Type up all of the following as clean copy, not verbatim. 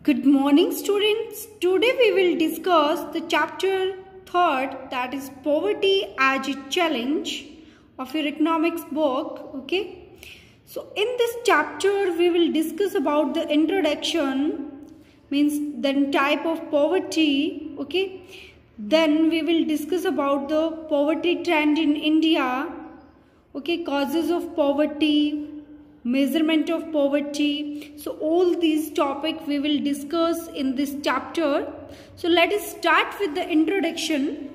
Good morning students. Today we will discuss the chapter 3rd, that is poverty as a challenge of your economics book. Okay. So in this chapter we will discuss about the introduction, means the type of poverty. Okay. Then we will discuss about the poverty trend in India. Okay. Causes of poverty, measurement of poverty. So all these topics we will discuss in this chapter. So let us start with the introduction.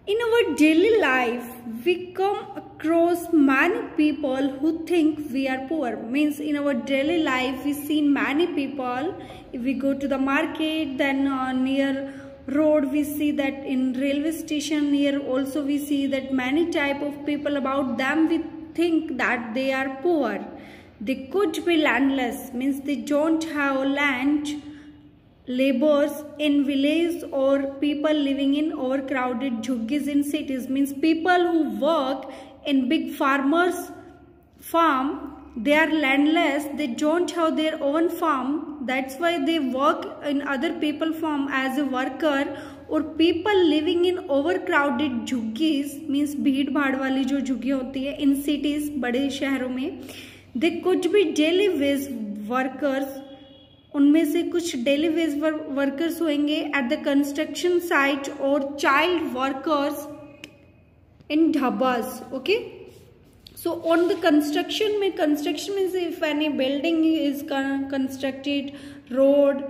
In our daily life, we come across many people who think we are poor. Means in our daily life, we see many people. If we go to the market, then near road we see that, in railway station near also we see that many type of people. About them we think that they are poor. They could be landless, means they don't have land, laborers in village, or people living in overcrowded jhuggis in cities, means people who work in big farmers farm. They are landless, they don't have their own farm, that's why they work in other people farm as a worker. और people living in overcrowded jhuggis, means भीड़ भाड़ वाली जो झुग्गियाँ होती है in cities, बड़े शहरों में. They could be daily veg workers, उनमें से कुछ डेली वेज वर्कर्स होंगे एट द कंस्ट्रक्शन साइट, और child workers in dhabas. Okay. So on the construction means if any building is constructed, road,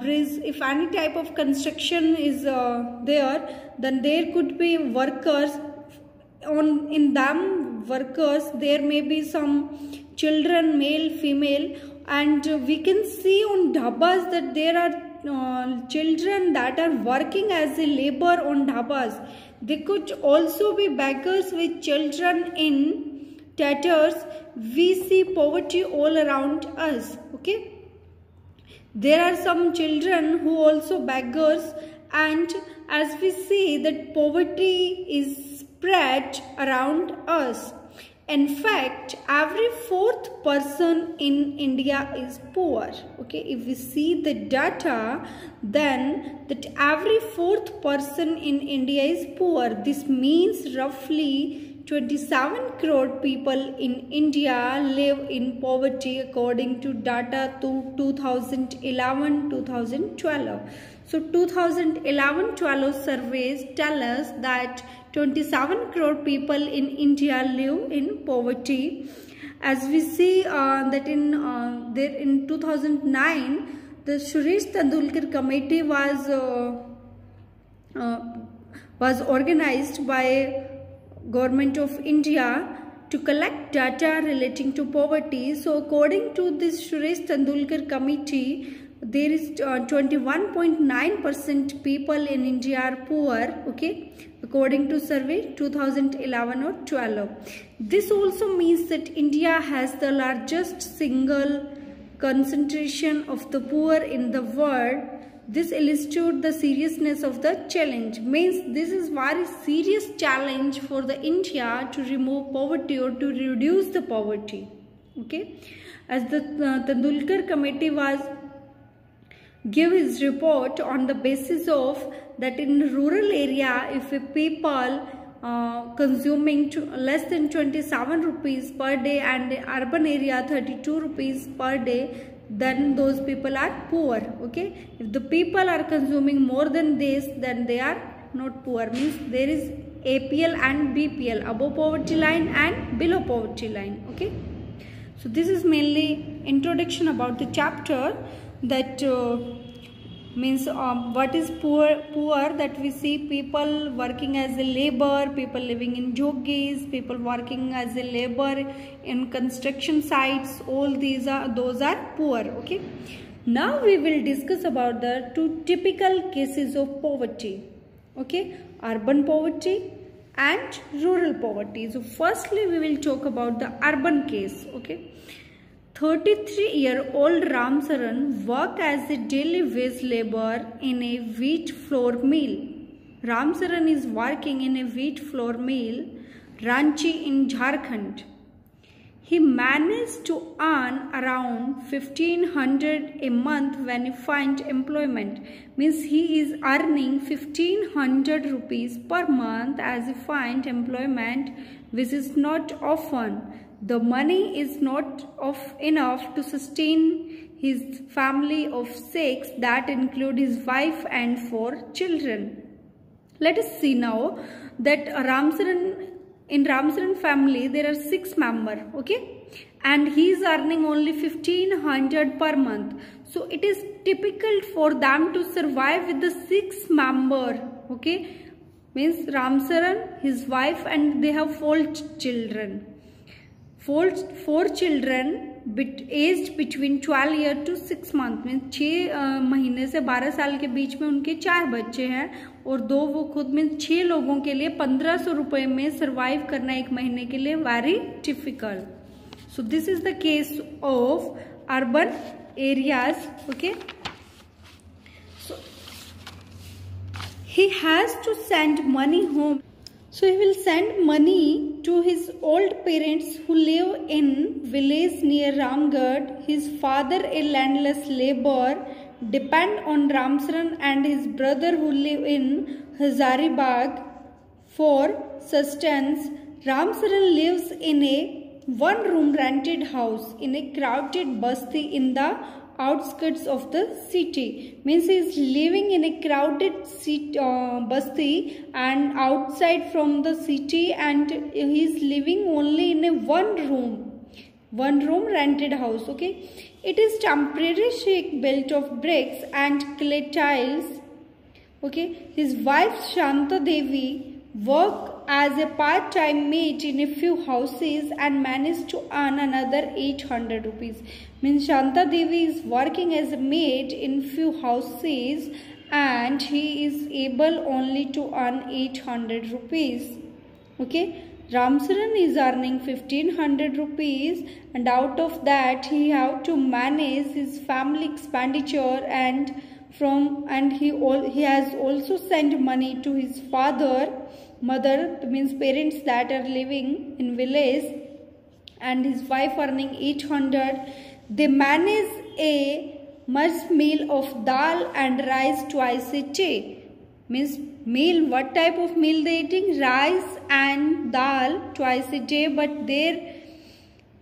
bridge, if any type of construction is there, then there could be workers. In them workers there may be some children, male, female, and we can see on dhabas that there are children that are working as a labor on dhabas. They could also be beggars with children in tatters. We see poverty all around us. Okay. There are some children who also beggars, and as we see that poverty is spread around us. In fact, every fourth person in India is poor. Okay, if we see the data, then that every fourth person in India is poor. This means roughly 27 crore people in India live in poverty according to data to 2011-2012. So 2011-12 surveys tell us that 27 crore people in India live in poverty. As we see that in 2009, the Suresh Tendulkar committee was organized by Government of India to collect data relating to poverty. So according to this Suresh Tendulkar committee, there is 21.9% people in India are poor. Okay, according to survey 2011 or 12. This also means that India has the largest single concentration of the poor in the world. This illustrates the seriousness of the challenge. Means this is very serious challenge for the India to remove poverty or to reduce the poverty. Okay, as the Tendulkar committee was give his report on the basis of that in rural area, if a people consuming less than 27 rupees per day, and urban area 32 rupees per day, then those people are poor. Okay, if the people are consuming more than this, then they are not poor. Means there is APL and BPL, above poverty line and below poverty line. Okay, so this is mainly introduction about the chapter. That means what is poor, that we see people working as a labor, people living in jhoggis, people working as a labor in construction sites. All those are poor. Okay, now we will discuss about the two typical cases of poverty. Okay, urban poverty and rural poverty. So firstly we will talk about the urban case. Okay, 33-year-old Ram Saran worked as a daily wage labor in a wheat flour mill. Ram Saran is working in a wheat flour mill, Ranchi in Jharkhand. he managed to earn around 1500 a month when he find employment. Means he is earning 1500 rupees per month as he find employment, which is not often. The money is not enough to sustain his family of 6, that include his wife and 4 children. Let us see now that in Ramcharan family there are 6 members, okay, and he is earning only 1500 per month. So it is typical for them to survive with the 6 members, okay. Means Ramcharan, his wife, and they have 4 children. 4 children aged between 12 years to 6 months. Mean 6 महीने से 12 साल के बीच में उनके 4 बच्चे हैं और 2 वो खुद में 6 लोगों के लिए 1500 रुपये में सरवाइव करना एक महीने के लिए very difficult. So this is the case of urban areas. Okay, so he has to send money home. So he will send money to his old parents who live in village near Ramgarh. His father, a landless laborer, depend on Ramcharan and his brother who live in Hazaribagh for sustenance. Ramcharan lives in a one-room rented house in a crowded basti in the outskirts of the city. Means he is living in a crowded basti and outside from the city, and he is living only in a one room rented house. Okay, it is temporary shack built of bricks and clay tiles. Okay, his wife Shanta Devi work as a part-time maid in a few houses and managed to earn another 800 rupees. Means Shanta Devi is working as a maid in few houses and he is able only to earn 800 rupees. Okay, Ramcharan is earning 1500 rupees and out of that he have to manage his family expenditure and he has also sent money to his mother, means parents that are living in village, and his wife earning 800. They manage a must meal of dal and rice twice a day. Means meal, what type of meal they eating? Rice and dal twice a day, but there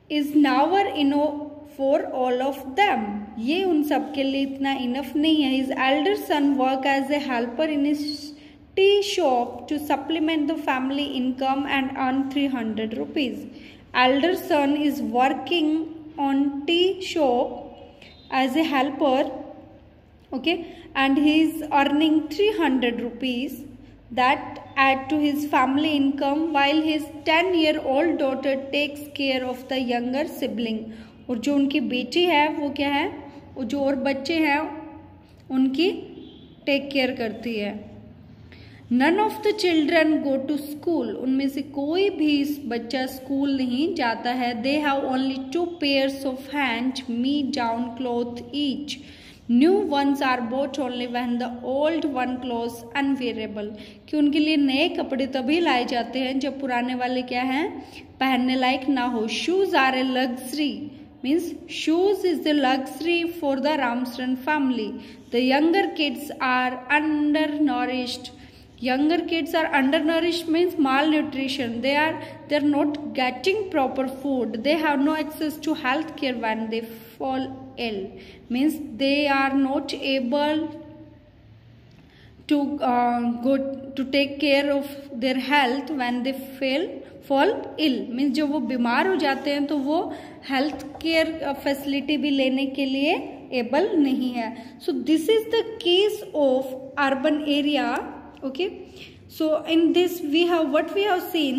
is never enough for all of them. ये उन सब के लिए इतना enough नहीं है. His elder son work as a helper in his tea shop to supplement the family income and earn 300 rupees. Elder son is working on tea shop as a helper, okay, and he is earning 300 rupees. That add to his family income while his 10-year-old daughter takes care of the younger sibling. और जो उनकी बेटी है वो क्या है, वो जो और बच्चे हैं उनकी टेक केयर करती है. None of the children go to school. उनमें से कोई भी बच्चा स्कूल नहीं जाता है. They have only 2 pairs of hand me down cloth each. New ones are bought only when the old one clothes unwearable. कि उनके लिए नए कपड़े तभी लाए जाते हैं जब पुराने वाले क्या हैं, पहनने लायक ना हो. Shoes are a luxury. Means shoes is the luxury for the Ramcharan family. The younger kids are undernourished. Younger kids are undernourished means malnutrition. They're not getting proper food. They have no access to health care when they fall ill. Means they are not able to go to take care of their health when they fall ill. Means जब वो बीमार हो जाते हैं तो वो health care facility भी लेने के लिए एबल नहीं है. So this is the case of urban area. Okay, so in this we have seen,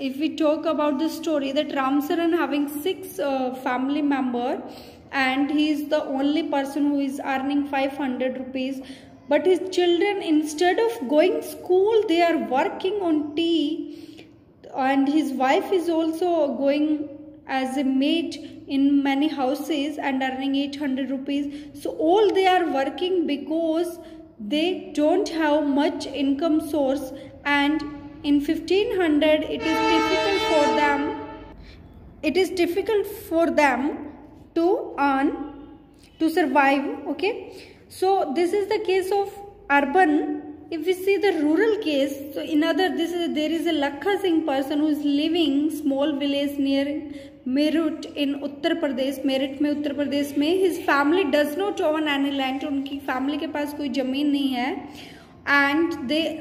if we talk about the story, that Ramcharan having 6 family member and he is the only person who is earning 500 rupees, but his children, instead of going school, they are working on tea, and his wife is also going as a maid in many houses and earning 800 rupees. So all they are working because they don't have much income source, and in 1500 it is difficult for them. it is difficult for them to earn, to survive. Okay, so this is the case of urban. If we see the rural case, so in other, there is a Lakha Singh person who is living small village near Meerut in Uttar Pradesh, Meerut में उत्तर प्रदेश में. His family does not own any land. उनकी family के पास कोई जमीन नहीं है. And they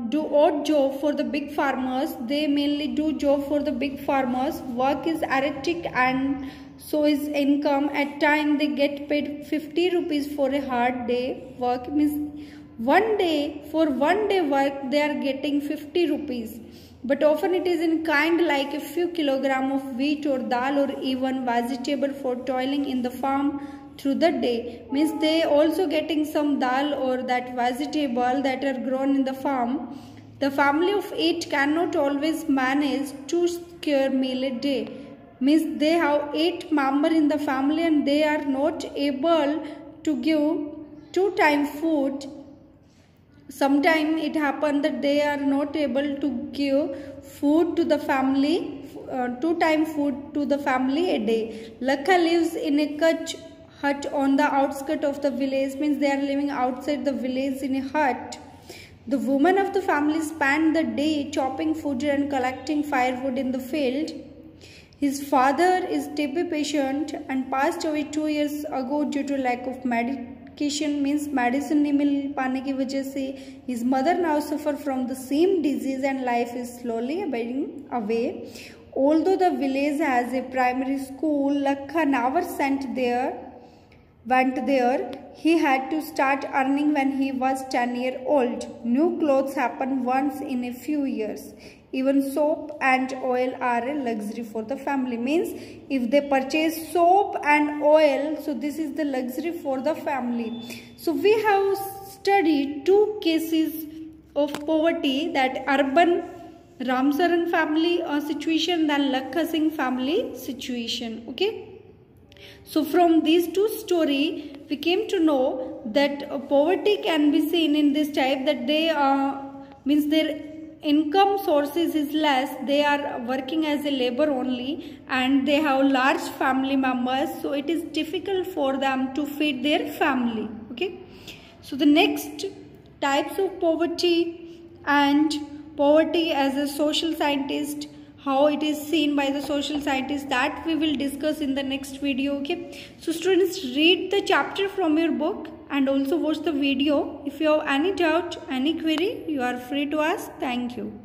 do odd job for the big farmers. They mainly do job for the big farmers. Work is erratic and so is income. At time they get paid 50 rupees for a hard day. Work means one day, for one day work they are getting 50 rupees. But often it is in kind like a few kilogram of wheat or dal or even vegetable for toiling in the farm through the day. Means they also getting some dal or that vegetable that are grown in the farm. The family of 8 cannot always manage 2 square meal a day. Means they have 8 members in the family and they are not able to give 2 time food. Sometimes it happens that they are not able to give food to the family, 2 time food to the family a day. Lakha lives in a Kutch hut on the outskirts of the village. Means they are living outside the village in a hut. The women of the family spend the day chopping food and collecting firewood in the field. His father is TB patient and passed away 2 years ago due to lack of medication. Means medicine नहीं मिल पाने की वजह से. His mother now suffer from the same disease and life is slowly ebbing away. Although the village has a primary school, Lakha never went there. He had to start earning when he was 10 years old. New clothes happen once in a few years. Even soap and oil are a luxury for the family. Means if they purchase soap and oil, so this is the luxury for the family. So we have studied 2 cases of poverty, that urban Ramsaran family situation, then Lakha Singh family situation. Okay. So from these 2 stories, we came to know that poverty can be seen in this type, that they means their income sources is less, they are working as a labor only, and they have large family members, so it is difficult for them to feed their family. Okay, so the next types of poverty and poverty as a social scientist, how it is seen by the social scientist, that we will discuss in the next video. Okay, so students, read the chapter from your book and also watch the video. If you have any doubt, any query, you are free to ask. Thank you.